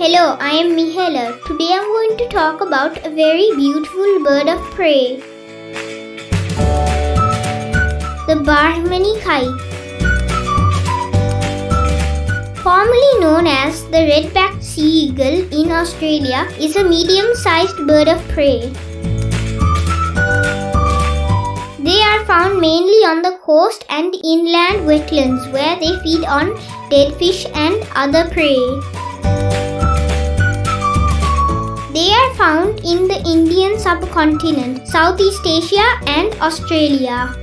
Hello, I am Mihela. Today I am going to talk about a very beautiful bird of prey. The Brahminy kite. Formerly known as the red-backed sea eagle in Australia, is a medium-sized bird of prey. They are found mainly on the coast and inland wetlands where they feed on dead fish and other prey. They are found in the Indian subcontinent, Southeast Asia and Australia.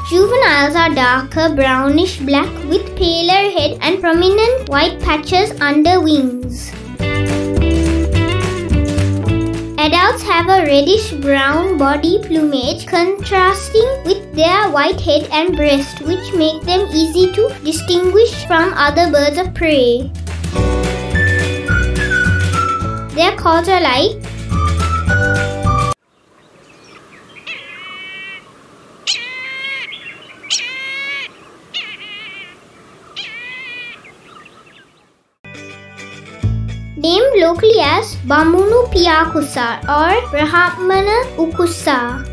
Juveniles are darker brownish black with paler head and prominent white patches under wings. Adults have a reddish-brown body plumage contrasting with their white head and breast, which make them easy to distinguish from other birds of prey. Their calls are like named locally as Bhamunu Piyakussa or Brahmana ukussa.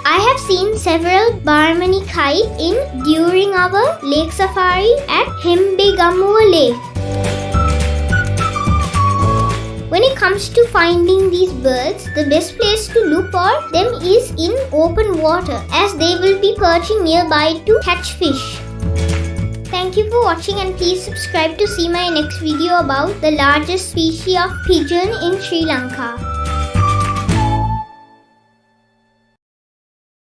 I have seen several Brahminy kite during our lake safari at Hembegamuwa Lake. When it comes to finding these birds, the best place to look for them is in open water, as they will be perching nearby to catch fish. Thank you for watching, and please subscribe to see my next video about the largest species of pigeon in Sri Lanka.